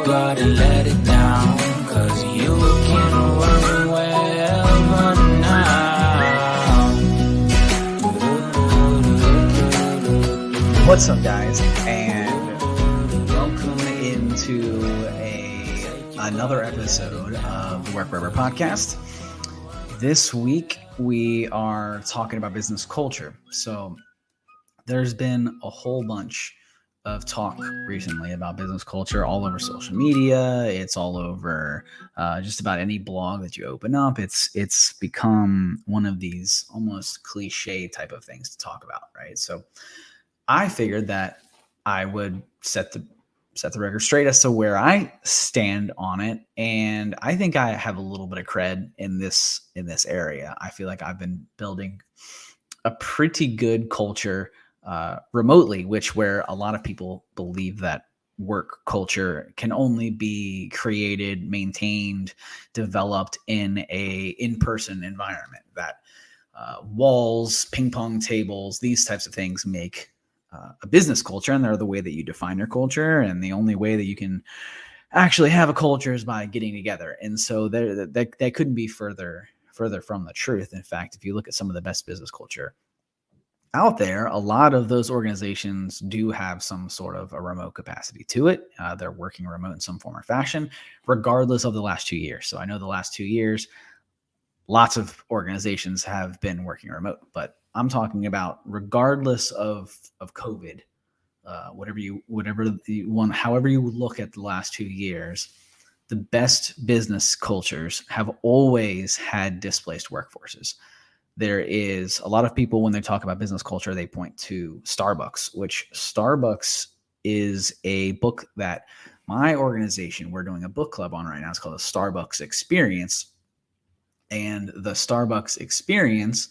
gotta let it down, 'cause you can run wherever now. What's up, guys, and welcome into another episode of the Work Wherever podcast. This week we are talking about business culture. So there's been a whole bunch of talk recently about business culture all over social media. It's all over just about any blog that you open up. It's become one of these almost cliche type of things to talk about, right? So I figured that I would set the record straight as to where I stand on it, and I think I have a little bit of cred in this area. I feel like I've been building a pretty good culture remotely, where a lot of people believe that work culture can only be created, maintained, developed in a in-person environment. That walls, ping pong tables, these types of things make a business culture, and they're the way that you define your culture, and the only way that you can actually have a culture is by getting together. And so that couldn't be further from the truth. In fact, if you look at some of the best business culture out there, a lot of those organizations do have some sort of a remote capacity to it. They're working remote in some form or fashion, regardless of the last 2 years. So I know the last 2 years, lots of organizations have been working remote, but I'm talking about regardless of COVID, however you look at the last 2 years, the best business cultures have always had displaced workforces. There is a lot of people, when they talk about business culture, they point to Starbucks, which Starbucks is a book that my organization, we're doing a book club on right now. It's called the Starbucks Experience. And the Starbucks Experience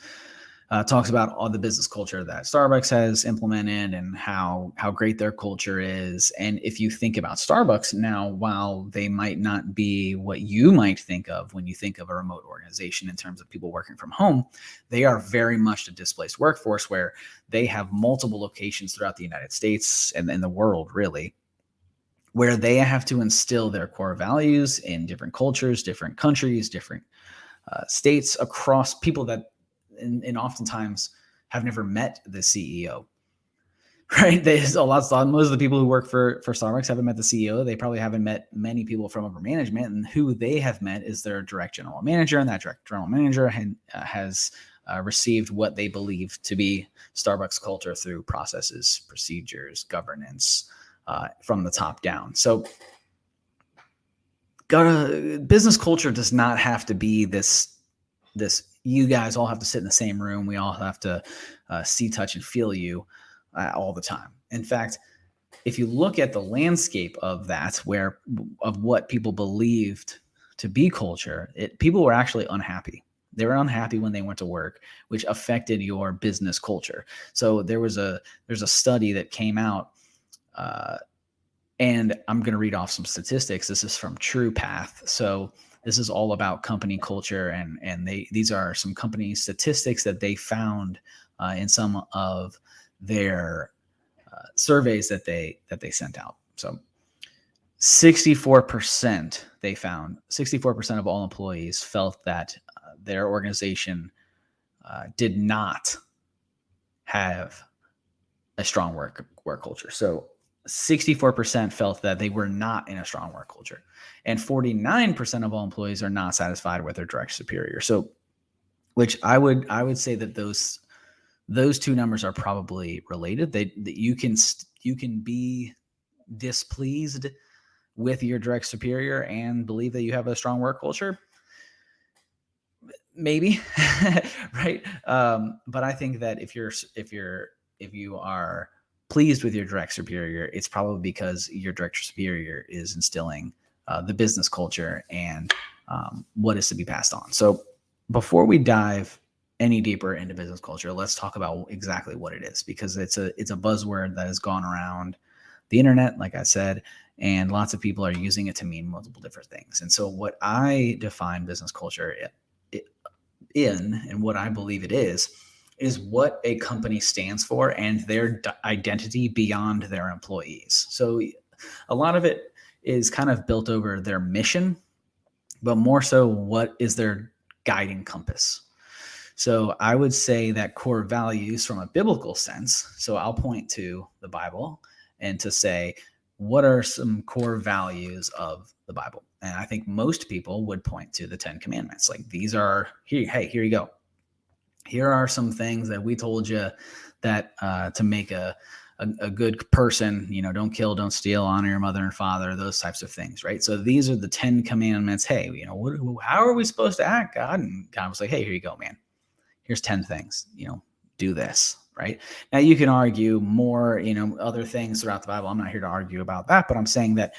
talks about all the business culture that Starbucks has implemented and how great their culture is. And if you think about Starbucks now, while they might not be what you might think of when you think of a remote organization in terms of people working from home, they are very much a displaced workforce where they have multiple locations throughout the United States and in the world, really, where they have to instill their core values in different cultures, different countries, different states, across people that and oftentimes have never met the CEO, right? Most of the people who work for Starbucks haven't met the CEO. They probably haven't met many people from upper management, and who they have met is their direct general manager, and that direct general manager has received what they believe to be Starbucks culture through processes, procedures, governance from the top down. So business culture does not have to be this you guys all have to sit in the same room. We all have to see, touch, and feel you all the time. In fact, if you look at the landscape of that, of what people believed to be culture, people were actually unhappy. They were unhappy when they went to work, which affected your business culture. So there's a study that came out, and I'm going to read off some statistics. This is from TruePath. So this is all about company culture, and these are some company statistics that they found in some of their surveys that they sent out. So 64% they found, 64% of all employees felt that their organization did not have a strong work culture. So 64% felt that they were not in a strong work culture, and 49% of all employees are not satisfied with their direct superior. So, which I would say that those two numbers are probably related. That you can be displeased with your direct superior and believe that you have a strong work culture. Maybe, right? But I think that if you are pleased with your direct superior, it's probably because your direct superior is instilling the business culture and what is to be passed on. So before we dive any deeper into business culture, let's talk about exactly what it is, because it's a buzzword that has gone around the internet, like I said, and lots of people are using it to mean multiple different things. And so what I define business culture in, and what I believe it is what a company stands for and their identity beyond their employees. So a lot of it is kind of built over their mission, but more so what is their guiding compass. So I would say that core values from a biblical sense, so I'll point to the Bible and to say, what are some core values of the Bible? And I think most people would point to the 10 Commandments. Like, these are, here, hey, here you go. Here are some things that we told you that to make a good person, don't kill, don't steal, honor your mother and father, those types of things, right? So these are the 10 Commandments. Hey, how are we supposed to act, God? And God was like, hey, here you go, man. Here's 10 things, do this, right? Now you can argue more, other things throughout the Bible. I'm not here to argue about that, but I'm saying that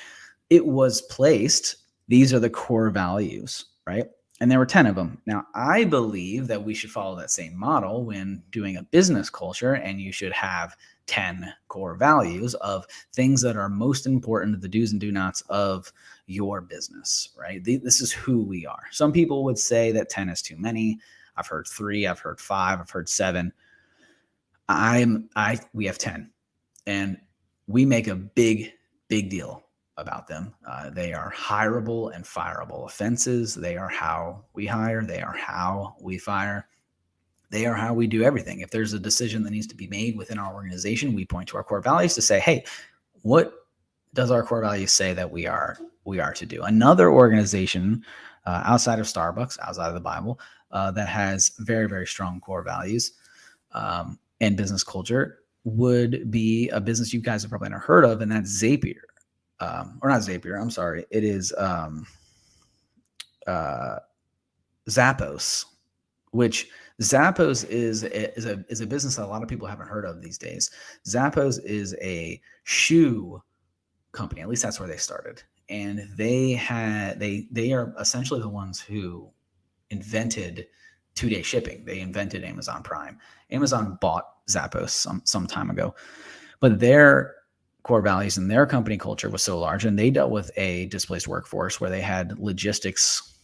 it was placed. These are the core values, right? And there were 10 of them. Now, I believe that we should follow that same model when doing a business culture, and you should have 10 core values of things that are most important, the do's and do nots of your business, right? This is who we are. Some people would say that 10 is too many. I've heard 3, I've heard 5, I've heard 7. We have 10, and we make a big deal about them. They are hireable and fireable offenses. They are how we hire. They are how we fire. They are how we do everything. If there's a decision that needs to be made within our organization, we point to our core values to say, hey, what does our core values say that we are to do? Another organization outside of Starbucks, outside of the Bible, that has very, very strong core values and business culture would be a business you guys have probably never heard of, and that's Zapier. Or not Zapier, I'm sorry. It is Zappos, which Zappos is a business that a lot of people haven't heard of these days. Zappos is a shoe company. At least that's where they started. And they are essentially the ones who invented 2-day shipping. They invented Amazon Prime. Amazon bought Zappos some time ago, but their core values and their company culture was so large, and they dealt with a displaced workforce where they had logistics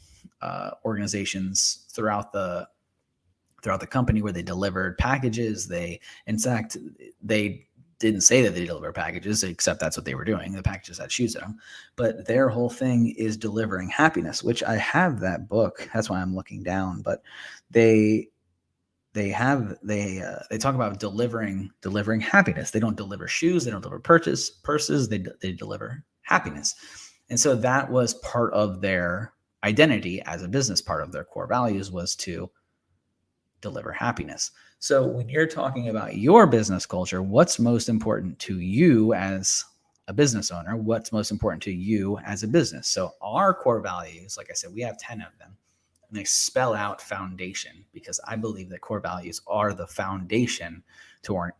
organizations throughout the company where they delivered packages. They didn't say that they deliver packages, except that's what they were doing. The packages had shoes in them, but their whole thing is delivering happiness, which I have that book. That's why I'm looking down, but they talk about delivering happiness. They don't deliver shoes. They don't deliver purses. They deliver happiness. And so that was part of their identity as a business. Part of their core values was to deliver happiness. So when you're talking about your business culture, what's most important to you as a business owner? What's most important to you as a business? So our core values, like I said, we have 10 of them. And they spell out foundation, because I believe that core values are the foundation to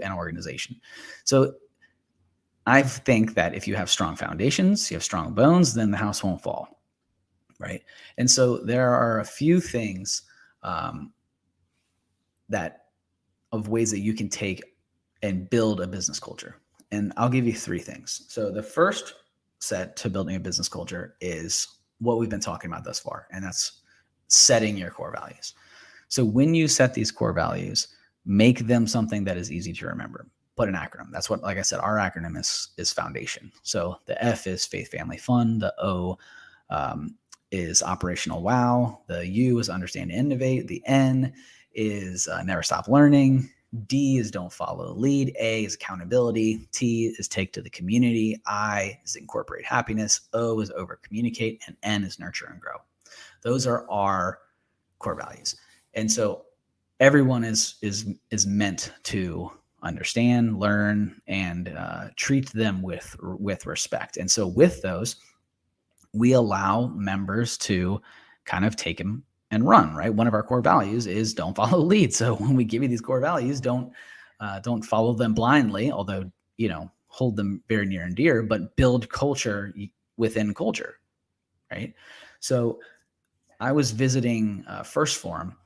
an organization. So I think that if you have strong foundations, you have strong bones, then the house won't fall, right? And so there are a few things of ways that you can take and build a business culture. And I'll give you 3 things. So the first set to building a business culture is what we've been talking about thus far, and that's setting your core values. So when you set these core values, make them something that is easy to remember. Put an acronym. That's what, like I said, our acronym is foundation. So the F is faith, family, fun. The O is operational wow. The U is understand and innovate. The N is never stop learning. D is don't follow the lead. A is accountability. T is take to the community. I is incorporate happiness. O is over communicate. And N is nurture and grow. Those are our core values. And so everyone is meant to understand, learn, and treat them with respect. And so with those, we allow members to kind of take them and run, right? One of our core values is don't follow the lead. So when we give you these core values, don't follow them blindly, although, hold them very near and dear, but build culture within culture, right? So I was visiting First Form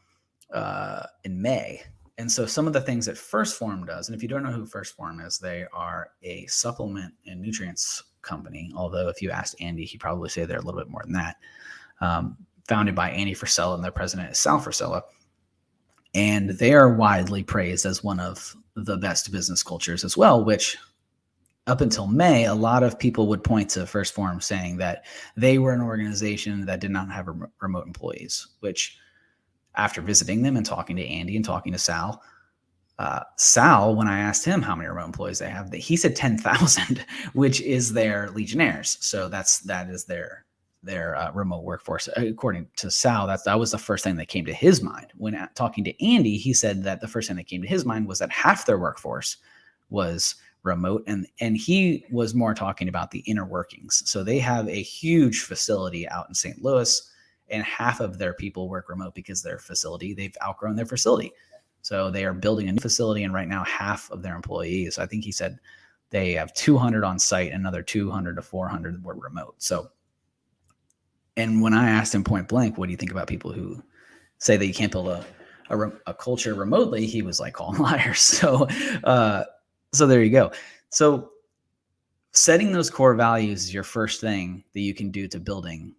in May. And so some of the things that First Form does, and if you don't know who First Form is, they are a supplement and nutrients company. Although if you asked Andy, he'd probably say they're a little bit more than that. Founded by Andy Frisella, and their president is Sal Frisella. And they are widely praised as one of the best business cultures as well, which up until May, a lot of people would point to First Form saying that they were an organization that did not have remote employees, which after visiting them and talking to Andy and talking to Sal, when I asked him how many remote employees they have, he said 10,000, which is their Legionnaires. So that is their remote workforce. According to Sal, that was the first thing that came to his mind. When talking to Andy, he said that the first thing that came to his mind was that half their workforce was remote, and he was more talking about the inner workings. So they have a huge facility out in St. Louis, and half of their people work remote because they've outgrown their facility. So they are building a new facility, and right now half of their employees, I think he said they have 200 on site, another 200 to 400 were remote. So, and when I asked him point blank, what do you think about people who say that you can't build a culture remotely? He was like, call them liars. So there you go. So setting those core values is your first thing that you can do to building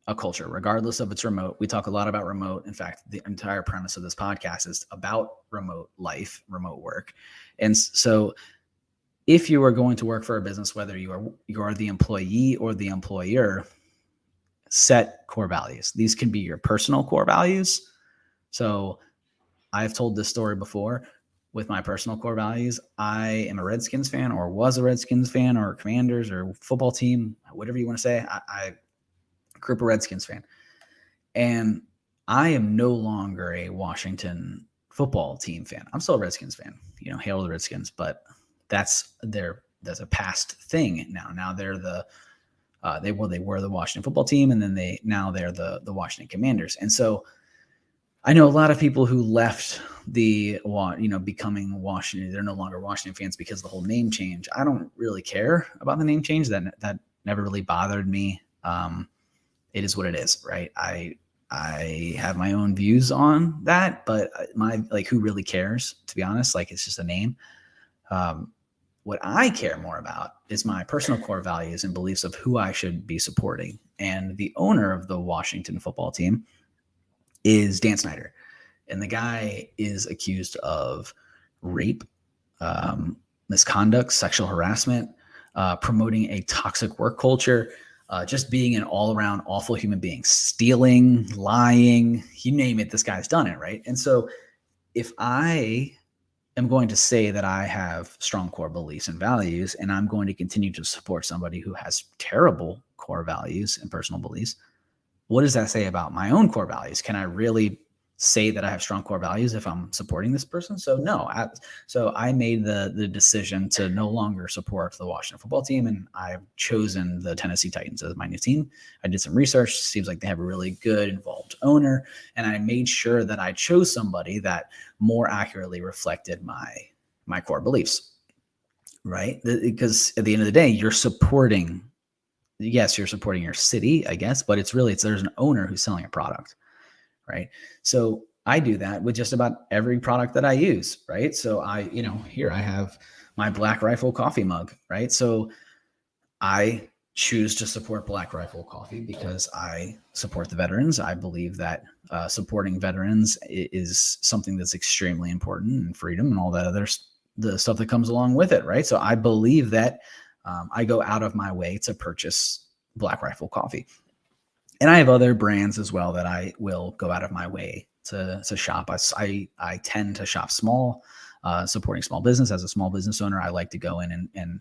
a culture, regardless of it's remote. We talk a lot about remote. In fact, the entire premise of this podcast is about remote life, remote work. And so if you are going to work for a business, whether you are the employee or the employer, set core values. These can be your personal core values. So I've told this story before. With my personal core values, I am a Redskins fan, or was a Redskins fan, or Commanders, or football team, whatever you want to say. I grew up a Redskins fan, and I am no longer a Washington football team fan. I'm still a Redskins fan. Hail the Redskins, but that's a past thing now. Now they're they were the Washington football team, and then they're the Washington Commanders. And so I know a lot of people who left becoming Washington. They're no longer Washington fans because of the whole name change. I don't really care about the name change. That never really bothered me. It is what it is, right? I have my own views on that, but who really cares, to be honest? It's just a name. What I care more about is my personal core values and beliefs of who I should be supporting. And the owner of the Washington football team is Dan Snyder. And the guy is accused of rape, misconduct, sexual harassment, promoting a toxic work culture, just being an all-around awful human being, stealing, lying, you name it, this guy's done it, right? And so if I am going to say that I have strong core beliefs and values, and I'm going to continue to support somebody who has terrible core values and personal beliefs, what does that say about my own core values? Can I really say that I have strong core values if I'm supporting this person? So no. So I made the decision to no longer support the Washington football team, and I've chosen the Tennessee Titans as my new team. I did some research. Seems like they have a really good, involved owner, and I made sure that I chose somebody that more accurately reflected my core beliefs, right? Because at the end of the day, you're supporting your city, I guess, but there's an owner who's selling a product, right? So I do that with just about every product that I use, right? So here I have my Black Rifle coffee mug, right? So I choose to support Black Rifle Coffee because I support the veterans. I believe that supporting veterans is something that's extremely important, and freedom and all that the stuff that comes along with it, right? So I believe that I go out of my way to purchase Black Rifle coffee. And I have other brands as well that I will go out of my way to shop. I tend to shop small, supporting small business. As a small business owner, I like to go in and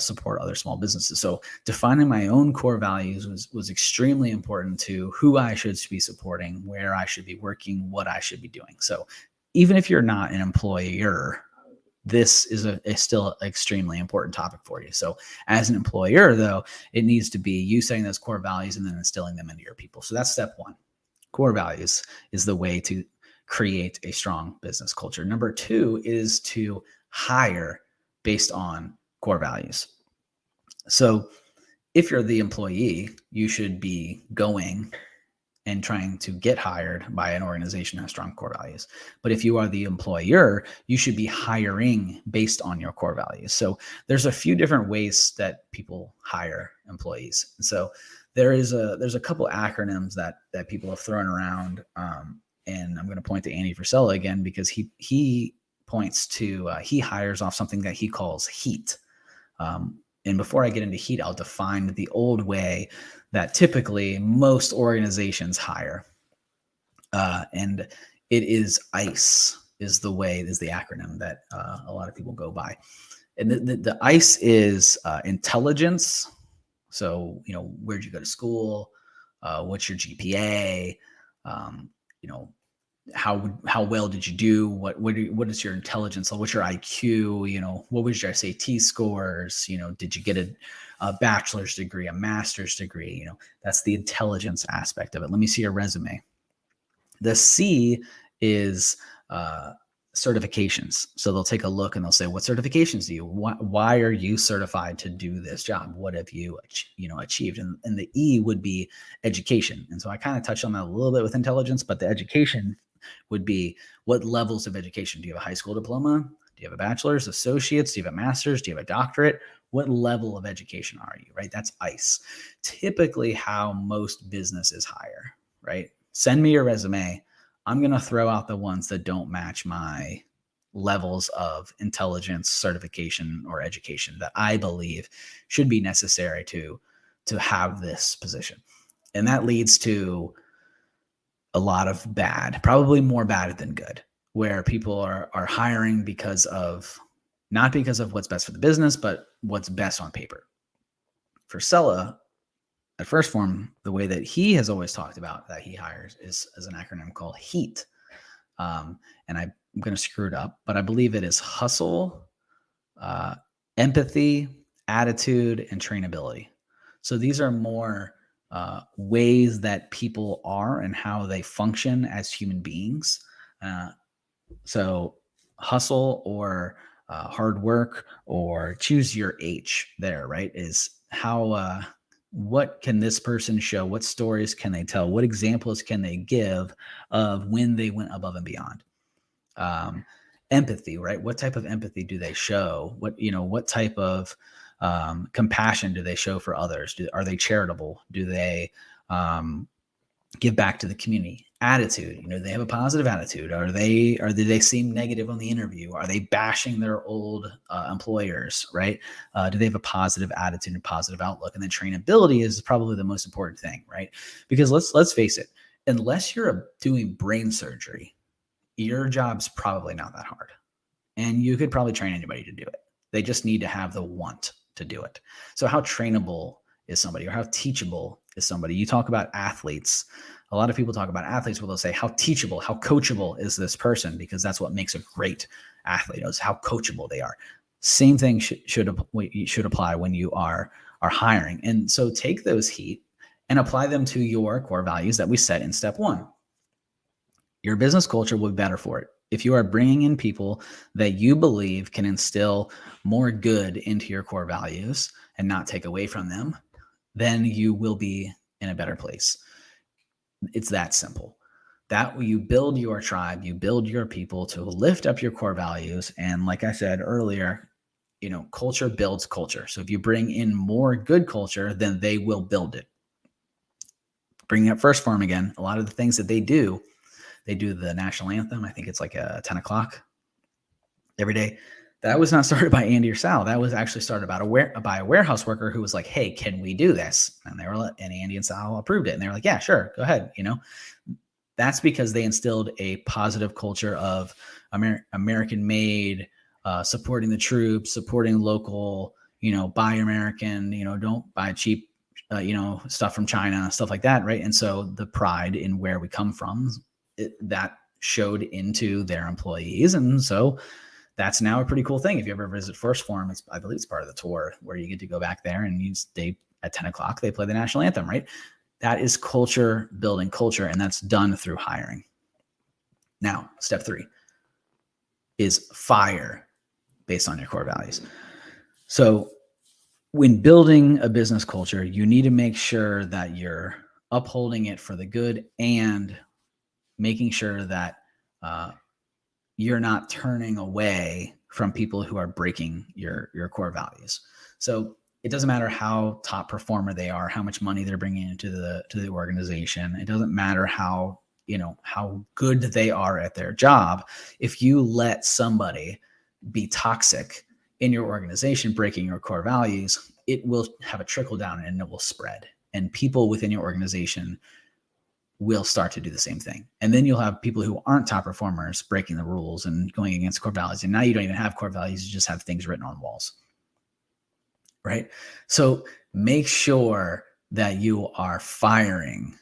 support other small businesses. So defining my own core values was extremely important to who I should be supporting, where I should be working, what I should be doing. So even if you're not an employer, this is still an extremely important topic for you. So as an employer, though, it needs to be you setting those core values and then instilling them into your people. So that's step one. Core values is the way to create a strong business culture. Number two is to hire based on core values. So if you're the employee, you should be going and trying to get hired by an organization that has strong core values. But if you are the employer, you should be hiring based on your core values. So there's a few different ways that people hire employees. So there's a couple acronyms that people have thrown around. And I'm going to point to Andy Frisella again, because he points to, he hires off something that he calls HEAT. And before I get into heat, I'll define the old way that typically most organizations hire. And it is ICE is the acronym that a lot of people go by. And the ICE is intelligence. So, where'd you go to school? What's your GPA? How well did you do? What is your intelligence? What's your IQ? What was your SAT scores? Did you get a bachelor's degree, a master's degree? That's the intelligence aspect of it. Let me see your resume. The C is certifications. So they'll take a look and they'll say, what certifications do you, why are you certified to do this job? What have you, achieved? And the E would be education. And so I kind of touched on that a little bit with intelligence, but the education would be, what levels of education? Do you have a high school diploma? Do you have a bachelor's, associates? Do you have a master's? Do you have a doctorate? What level of education are you, right? That's ICE. Typically how most businesses hire, right? Send me your resume. I'm going to throw out the ones that don't match my levels of intelligence, certification, or education that I believe should be necessary to have this position. And that leads to a lot of bad, probably more bad than good, where people are hiring not because of what's best for the business, but what's best on paper. For Sella, at First Form, the way that he has always talked about that he hires is as an acronym called HEAT. And I'm going to screw it up, but I believe it is hustle, empathy, attitude, and trainability. So these are more ways that people are and how they function as human beings. So hustle or hard work, or choose your H there, right? Is how, what can this person show? What stories can they tell? What examples can they give of when they went above and beyond? Empathy, right? What type of empathy do they show? What type of compassion do they show for others? Are they charitable? Do they give back to the community? Attitude, do they have a positive attitude? Or do they seem negative on the interview? Are they bashing their old employers, right? Do they have a positive attitude and positive outlook? And then trainability is probably the most important thing, right? Because let's face it, unless you're doing brain surgery, your job's probably not that hard. And you could probably train anybody to do it. They just need to have the want to do it. So how trainable is somebody, or how teachable is somebody? You talk about athletes. A lot of people talk about athletes where they'll say, how teachable, how coachable is this person? Because that's what makes a great athlete, is how coachable they are. Same thing should apply when you are hiring. And so take those HEAT and apply them to your core values that we set in step 1. Your business culture will be better for it. If you are bringing in people that you believe can instill more good into your core values and not take away from them, then you will be in a better place. It's that simple. That you build your tribe, you build your people to lift up your core values. And like I said earlier, culture builds culture. So if you bring in more good culture, then they will build it. Bringing up First Form again, a lot of the things that they do the national anthem. I think it's like 10 o'clock every day. That was not started by Andy or Sal. That was actually started by a warehouse worker who was like, hey, can we do this? And Andy and Sal approved it. And they were like, yeah, sure, go ahead. That's because they instilled a positive culture of American made, supporting the troops, supporting local, buy American, don't buy cheap, stuff from China, stuff like that. Right. And so the pride in where we come from, that showed into their employees. And so that's now a pretty cool thing. If you ever visit First Form, I believe it's part of the tour where you get to go back there and at 10 o'clock, they play the national anthem, right? That is culture building culture, and that's done through hiring. Now, step 3 is fire based on your core values. So when building a business culture, you need to make sure that you're upholding it for the good and making sure that you're not turning away from people who are breaking your core values. So it doesn't matter how top performer they are, how much money they're bringing into the organization. It doesn't matter how good they are at their job. If you let somebody be toxic, in your organization breaking your core values, it will have a trickle down and it will spread. And people within your organization will start to do the same thing. And then you'll have people who aren't top performers breaking the rules and going against core values. And now you don't even have core values. You just have things written on walls, right? So make sure that you are firing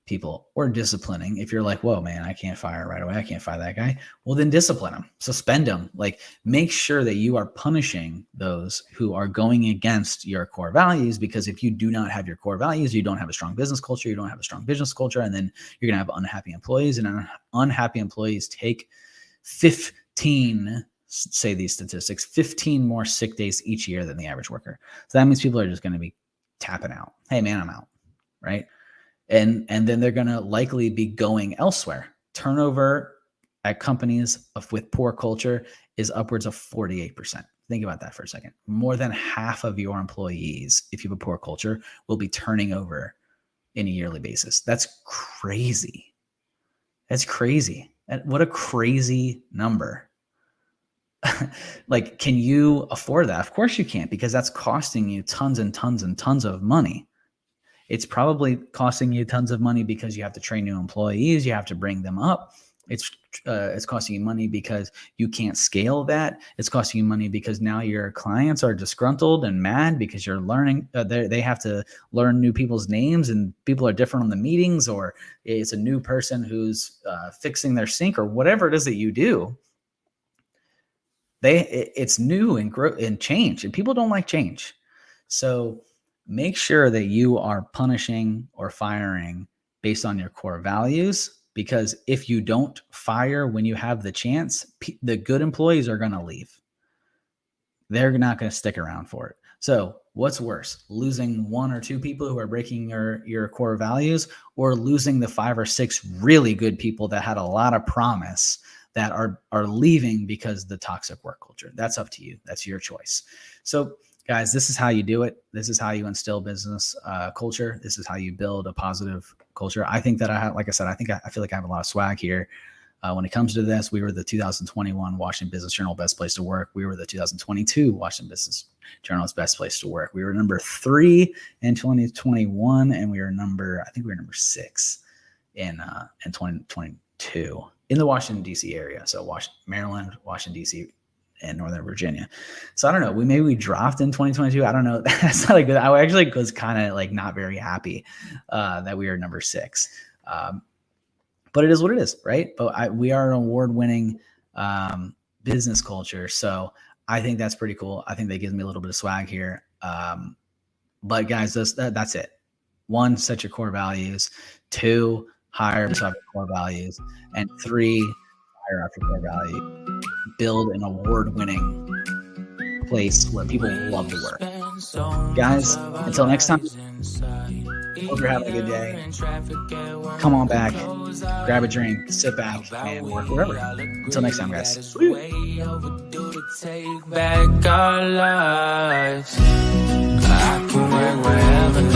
people or disciplining. If you're like, whoa, man, I can't fire right away. I can't fire that guy. Well, then discipline them, suspend them. Like, make sure that you are punishing those who are going against your core values, because if you do not have your core values, you don't have a strong business culture, you don't have a strong business culture, and then you're going to have unhappy employees, and unhappy employees take 15, say these statistics, 15 more sick days each year than the average worker. So that means people are just going to be tapping out. Hey, man, I'm out, right? And then they're going to likely be going elsewhere. Turnover at companies with poor culture is upwards of 48%. Think about that for a second. More than half of your employees, if you have a poor culture, will be turning over in a yearly basis. That's crazy. That's crazy. What a crazy number. Like, can you afford that? Of course you can't, because that's costing you tons and tons and tons of money. It's probably costing you tons of money because you have to train new employees. You have to bring them up. It's costing you money because you can't scale that. It's costing you money because now your clients are disgruntled and mad because you're learning. They have to learn new people's names, and people are different on the meetings, or it's a new person who's fixing their sink, or whatever it is that you do. It's new and change, and people don't like change. So make sure that you are punishing or firing based on your core values, because if you don't fire when you have the chance, the good employees are going to leave. They're not going to stick around for it. So what's worse, losing one or two people who are breaking your core values, or losing the 5 or 6 really good people that had a lot of promise that are leaving because of the toxic work culture? That's up to you. That's your choice. So guys, this is how you do it. This is how you instill business culture. This is how you build a positive culture. I think that I feel like I have a lot of swag here. When it comes to this, we were the 2021 Washington Business Journal Best Place to Work. We were the 2022 Washington Business Journal's Best Place to Work. We were number 3 in 2021, and we were number 6 in 2022 in the Washington, D.C. area. So Maryland, Washington, D.C., and Northern Virginia. So I don't know. We dropped in 2022. I don't know. That's not a good. I actually was kind of like not very happy that we are number 6. But it is what it is, right? But we are an award-winning business culture, so I think that's pretty cool. I think that gives me a little bit of swag here. But guys, that's it. 1, set your core values. 2, hire based off your core values. And 3, hire after core value. Build an award-winning place where people love to work. Guys, until next time, hope you're having a good day. Come on back, grab a drink, sit back, and work wherever. Until next time, guys. Take back our lives. I can work wherever.